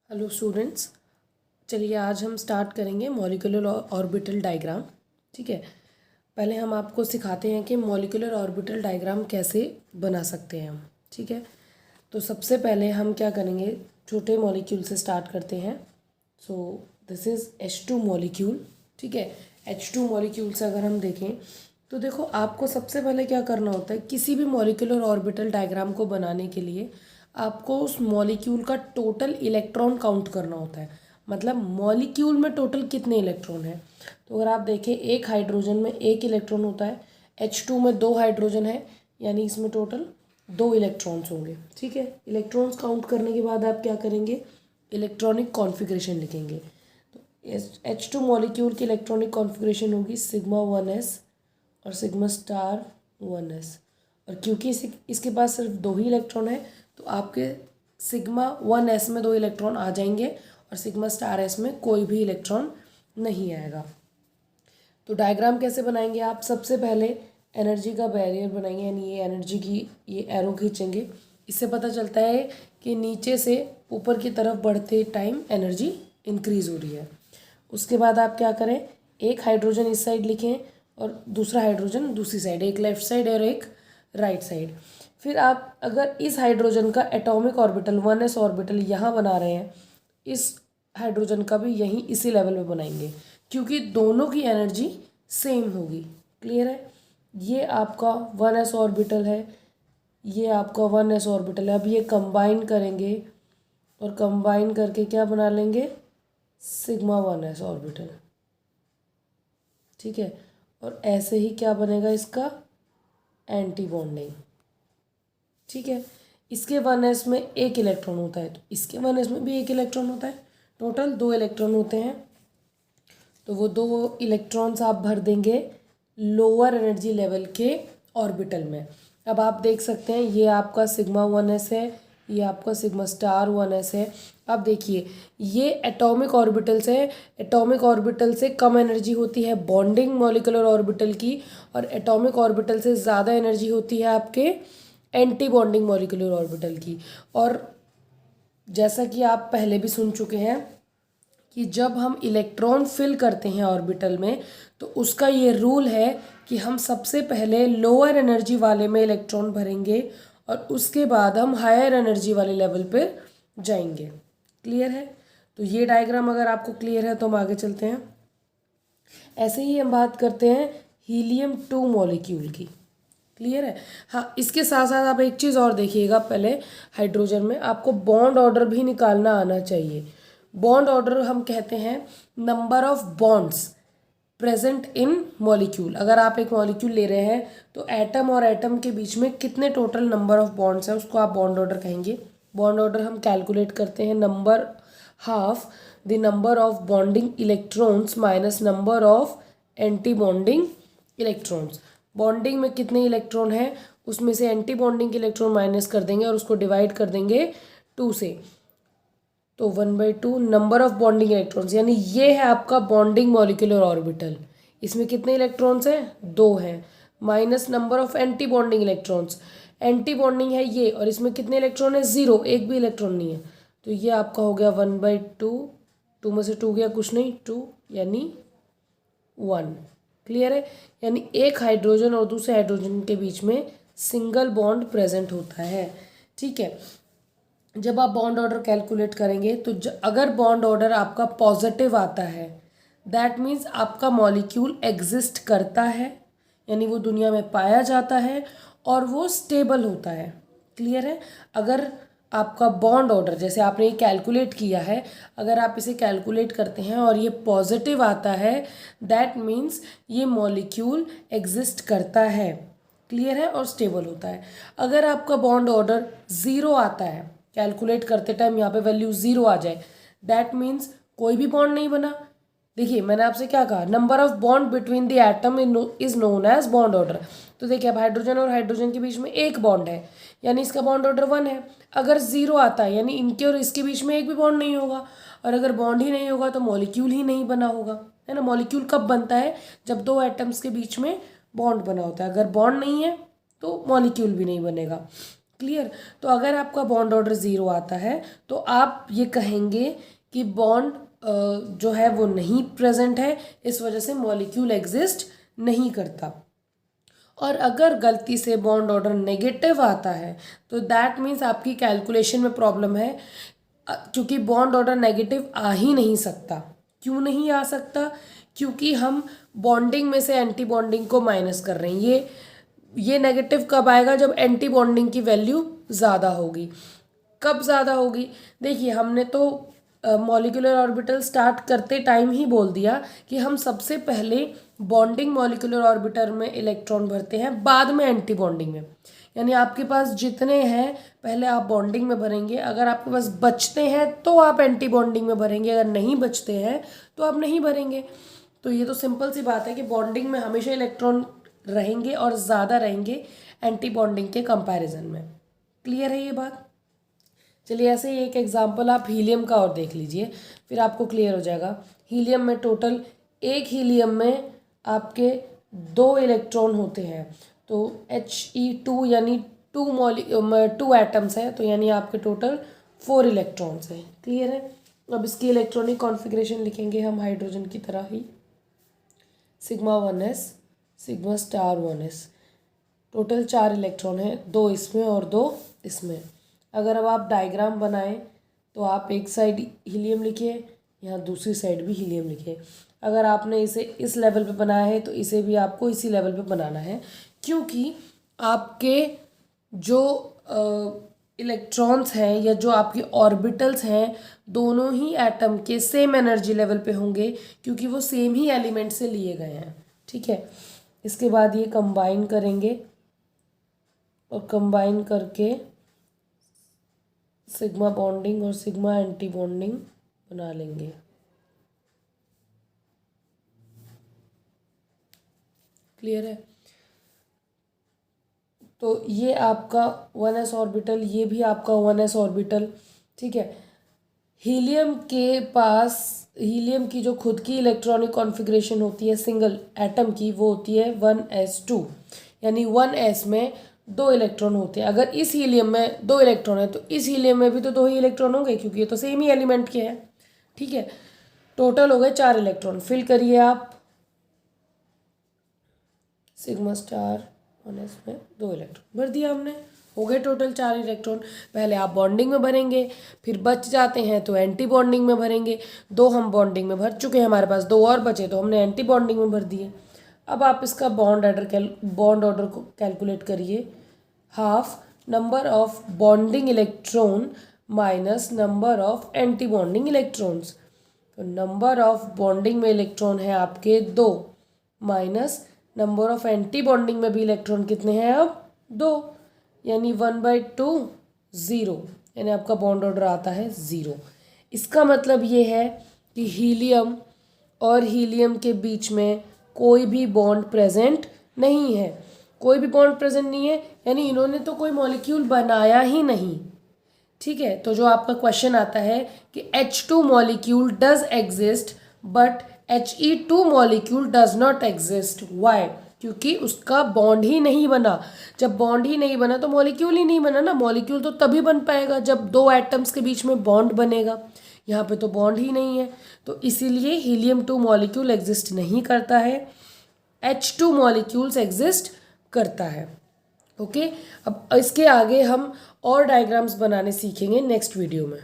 Hello students, चलिए आज हम स्टार्ट करेंगे मॉलिक्यूलर ऑर्बिटल डायग्राम। ठीक है, पहले हम आपको सिखाते हैं कि मॉलिक्यूलर ऑर्बिटल डायग्राम कैसे बना सकते हैं हम। ठीक है, तो सबसे पहले हम क्या करेंगे, छोटे मॉलिक्यूल से स्टार्ट करते हैं। So this is H2 molecule. ठीक है, H2 मॉलिक्यूल से अगर हम देखें तो देखो आपको सबसे पहले क्या करना होता है, किसी भी मॉलिक्यूलर ऑर्बिटल डायग्राम को बनाने के लिए आपको उस मॉलिक्यूल का टोटल इलेक्ट्रॉन काउंट करना होता है। मतलब मॉलिक्यूल में टोटल कितने इलेक्ट्रॉन हैं। तो अगर आप देखें, एक हाइड्रोजन में एक इलेक्ट्रॉन होता है, H2 में दो हाइड्रोजन है, यानी इसमें टोटल दो इलेक्ट्रॉन्स होंगे। ठीक है, इलेक्ट्रॉन्स काउंट करने के बाद आप क्या करेंगे, इलेक्ट्रॉनिक कॉन्फ़िगरेशन लिखेंगे। तो H2 मॉलिक्यूल की इलेक्ट्रॉनिक कॉन्फ़िगरेशन होगी सिग्मा 1s और सिग्मा स्टार 1s। और क्योंकि इसके पास सिर्फ दो ही इलेक्ट्रॉन है तो आपके सिग्मा 1s में दो इलेक्ट्रॉन आ जाएंगे और सिग्मा स्टार s में कोई भी इलेक्ट्रॉन नहीं आएगा। तो डायग्राम कैसे बनाएंगे आप, सबसे पहले एनर्जी का बैरियर बनाएंगे, यानी ये एनर्जी की ये एरो खींचेंगे। इससे पता चलता है कि नीचे से ऊपर की तरफ बढ़ते टाइम एनर्जी इंक्रीज़ हो रही है। उसके बाद आप क्या करें, एक हाइड्रोजन इस साइड लिखें और दूसरा हाइड्रोजन दूसरी साइड, एक लेफ्ट साइड और एक राइट साइड। फिर आप अगर इस हाइड्रोजन का एटॉमिक ऑर्बिटल 1s ऑर्बिटल यहाँ बना रहे हैं, इस हाइड्रोजन का भी यहीं इसी लेवल पे बनाएंगे, क्योंकि दोनों की एनर्जी सेम होगी। क्लियर है, ये आपका 1s ऑर्बिटल है, ये आपका 1s ऑर्बिटल है। अब ये कंबाइन करेंगे और कंबाइन करके क्या बना लेंगे, सिग्मा 1s ऑर्बिटल। ठीक है, और ऐसे ही क्या बनेगा इसका, एंटी बॉन्डिंग। ठीक है, इसके 1s में एक इलेक्ट्रॉन होता है तो इसके 1s में भी एक इलेक्ट्रॉन होता है, टोटल दो इलेक्ट्रॉन होते हैं। तो वो दो इलेक्ट्रॉन्स आप भर देंगे लोअर एनर्जी लेवल के ऑर्बिटल में। अब आप देख सकते हैं ये आपका सिग्मा 1s है, ये आपका सिग्मा स्टार 1s है। अब देखिए ये एटॉमिक ऑर्बिटल से, एटॉमिक ऑर्बिटल से कम एनर्जी होती है बॉन्डिंग मॉलिक्यूलर ऑर्बिटल की, और एटॉमिक ऑर्बिटल से ज़्यादा एनर्जी होती है आपके एंटी बॉन्डिंग मॉलिक्यूलर ऑर्बिटल की। और जैसा कि आप पहले भी सुन चुके हैं कि जब हम इलेक्ट्रॉन फिल करते हैं ऑर्बिटल में तो उसका ये रूल है कि हम सबसे पहले लोअर एनर्जी वाले में इलेक्ट्रॉन भरेंगे और उसके बाद हम हायर एनर्जी वाले लेवल पे जाएंगे। क्लियर है, तो ये डायग्राम अगर आपको क्लियर है तो हम आगे चलते हैं। ऐसे ही हम बात करते हैं हीलियम 2 मॉलिक्यूल की। क्लियर है, हाँ, इसके साथ साथ आप एक चीज़ और देखिएगा, पहले हाइड्रोजन में आपको बॉन्ड ऑर्डर भी निकालना आना चाहिए। बॉन्ड ऑर्डर हम कहते हैं number of bonds present in molecule. अगर आप एक मॉलिक्यूल ले रहे हैं तो एटम और एटम के बीच में कितने टोटल नंबर ऑफ बॉन्ड्स हैं उसको आप बॉन्ड ऑर्डर कहेंगे। बॉन्ड ऑर्डर हम कैलकुलेट करते हैं number half the number of bonding electrons minus number of anti bonding electrons. Bonding में कितने इलेक्ट्रॉन हैं उसमें से एंटी बॉन्डिंग इलेक्ट्रॉन माइनस कर देंगे और उसको डिवाइड कर देंगे 2 से, तो 1/2 नंबर ऑफ बॉन्डिंग इलेक्ट्रॉन्स, यानी ये है आपका बॉन्डिंग मॉलिक्यूलर ऑर्बिटल। इसमें कितने इलेक्ट्रॉन्स हैं, 2 हैं, minus number of anti bonding electrons, anti bonding है ये और इसमें कितने इलेक्ट्रॉन है, 0, एक भी इलेक्ट्रॉन नहीं है। तो ये आपका हो गया 1/2, 2 में से 2 गया कुछ नहीं, 2 यानी 1। क्लियर है, यानी एक हाइड्रोजन और दूसरे हाइड्रोजन के बीच में सिंगल बॉन्ड प्रेजेंट होता है। ठीक है, जब आप बॉन्ड ऑर्डर कैलकुलेट करेंगे तो अगर बॉन्ड ऑर्डर आपका पॉजिटिव आता है दैट मीन्स आपका मॉलिक्यूल एग्जिस्ट करता है, यानी वो दुनिया में पाया जाता है और वो स्टेबल होता है। क्लियर है, अगर आपका बॉन्ड ऑर्डर जैसे आपने ये कैलकुलेट किया है, अगर आप इसे कैलकुलेट करते हैं और ये पॉजिटिव आता है दैट मीन्स ये मॉलिक्यूल एग्जिस्ट करता है। क्लियर है, और स्टेबल होता है। अगर आपका बॉन्ड ऑर्डर 0 आता है, कैलकुलेट करते टाइम यहाँ पे वैल्यू 0 आ जाए दैट मीन्स कोई भी बॉन्ड नहीं बना। देखिए मैंने आपसे क्या कहा, number of bond between the atom is known as bond order. तो देखिए अब हाइड्रोजन और हाइड्रोजन के बीच में एक बॉन्ड है यानी इसका बॉन्ड ऑर्डर 1 है। अगर 0 आता है यानी इनके और इसके बीच में एक भी बॉन्ड नहीं होगा, और अगर बॉन्ड ही नहीं होगा तो मॉलिक्यूल ही नहीं बना होगा, है ना। मॉलिक्यूल कब बनता है, जब दो एटम्स के बीच में बॉन्ड बना होता है। अगर बॉन्ड नहीं है तो मॉलिक्यूल भी नहीं बनेगा। क्लियर। तो अगर आपका बॉन्ड ऑर्डर 0 आता है तो आप ये कहेंगे कि बॉन्ड जो है वो नहीं प्रेजेंट है, इस वजह से मॉलिक्यूल एग्जिस्ट नहीं करता। और अगर गलती से बॉन्ड ऑर्डर नेगेटिव आता है तो दैट मीन्स आपकी कैलकुलेशन में प्रॉब्लम है, क्योंकि बॉन्ड ऑर्डर नेगेटिव आ ही नहीं सकता। क्यों नहीं आ सकता? क्योंकि हम बॉन्डिंग में से एंटी बॉन्डिंग को माइनस कर रहे हैं। ये नेगेटिव कब आएगा? जब एंटी बॉन्डिंग की वैल्यू ज़्यादा होगी। कब ज़्यादा होगी? देखिए, हमने तो मॉलिक्यूलर ऑर्बिटल स्टार्ट करते टाइम ही बोल दिया कि हम सबसे पहले बॉन्डिंग मॉलिक्यूलर ऑर्बिटल में इलेक्ट्रॉन भरते हैं, बाद में एंटी बॉन्डिंग में। यानी आपके पास जितने हैं पहले आप बॉन्डिंग में भरेंगे, अगर आपके पास बचते हैं तो आप एंटी बॉन्डिंग में भरेंगे, अगर नहीं बचते हैं तो आप नहीं भरेंगे। तो ये तो सिंपल सी बात है कि बॉन्डिंग में हमेशा इलेक्ट्रॉन रहेंगे और ज़्यादा रहेंगे एंटी बॉन्डिंग के कंपैरिजन में। क्लियर है ये बात? चलिए, ऐसे ही एक एग्जांपल आप हीलियम का और देख लीजिए, फिर आपको क्लियर हो जाएगा। हीलियम में टोटल, एक हीलियम में आपके 2 इलेक्ट्रॉन होते हैं, तो He2 यानी 2 एटम्स हैं, तो यानी आपके टोटल 4 इलेक्ट्रॉन्स हैं। क्लियर है? अब इसकी इलेक्ट्रॉनिक कॉन्फ़िगरेशन लिखेंगे हम हाइड्रोजन की तरह ही, sigma 1s sigma star 1s। Total 4 electrons हैं, 2 इसमें और 2 इसमें। अगर अब आप डायग्राम बनाएं तो आप एक साइड हीलियम लिखिए, यहाँ दूसरी साइड भी हीलियम लिखिए। अगर आपने इसे इस लेवल पे बनाया है तो इसे भी आपको इसी लेवल पे बनाना है, क्योंकि आपके जो इलेक्ट्रॉन्स हैं या जो आपके ऑर्बिटल्स हैं दोनों ही एटम के सेम एनर्जी लेवल पे होंगे, क्योंकि वो सेम ही एलिमेंट से लिए गए हैं। ठीक है, इसके बाद ये कंबाइन करेंगे और कंबाइन करके सिग्मा बॉन्डिंग और सिग्मा एंटी बॉन्डिंग बना लेंगे। क्लियर है? तो ये आपका 1s ऑर्बिटल, ये भी आपका 1s ऑर्बिटल। ठीक है, हीलियम के पास, हीलियम की जो खुद की इलेक्ट्रॉनिक कॉन्फ़िगरेशन होती है सिंगल एटम की, वो होती है 1s2, यानी 1s में 2 इलेक्ट्रॉन होते हैं। अगर इस हीलियम में 2 इलेक्ट्रॉन है तो इस हीलियम में भी तो 2 ही इलेक्ट्रॉन होंगे, क्योंकि ये तो सेम ही एलिमेंट के हैं। ठीक है, टोटल हो गए 4 इलेक्ट्रॉन। फिल करिए आप, सिग्मा स्टार 1s में 2 इलेक्ट्रॉन भर दिया हमने, हो गए टोटल 4 इलेक्ट्रॉन। पहले आप बॉन्डिंग में भरेंगे, फिर बच जाते हैं तो एंटी बॉन्डिंग में भरेंगे। 2 हम बॉन्डिंग में भर चुके हैं, हमारे पास 2 और बचे तो हमने एंटी बॉन्डिंग में भर दिए। अब आप इसका बॉन्ड ऑर्डर को कैलकुलेट करिए। Half number of bonding electron minus number of anti bonding electrons. तो नंबर ऑफ बॉन्डिंग में इलेक्ट्रॉन है आपके 2, minus number of anti bonding में भी इलेक्ट्रॉन कितने हैं अब? 2, यानी 1/2 0, यानी आपका बॉन्ड ऑर्डर आता है 0। इसका मतलब ये है कि हीलियम और हीलियम के बीच में कोई भी बॉन्ड प्रेजेंट नहीं है। कोई भी बॉन्ड प्रेजेंट नहीं है, यानी इन्होंने तो कोई मॉलिक्यूल बनाया ही नहीं। ठीक है, तो जो आपका क्वेश्चन आता है कि H2 molecule does exist but He2 molecule does not exist, why? क्योंकि उसका बॉन्ड ही नहीं बना। जब बॉन्ड ही नहीं बना तो मॉलिक्यूल ही नहीं बना ना। मॉलिक्यूल तो तभी बन पाएगा जब 2 एटम्स के बीच में बॉन्ड बनेगा, यहाँ पे तो बॉन्ड ही नहीं है, तो इसीलिए हीलियम 2 मॉलिक्यूल एग्जिस्ट नहीं करता है, H2 मॉलिक्यूल्स एग्जिस्ट करता है। ओके, अब इसके आगे हम और डायग्राम्स बनाने सीखेंगे नेक्स्ट वीडियो में।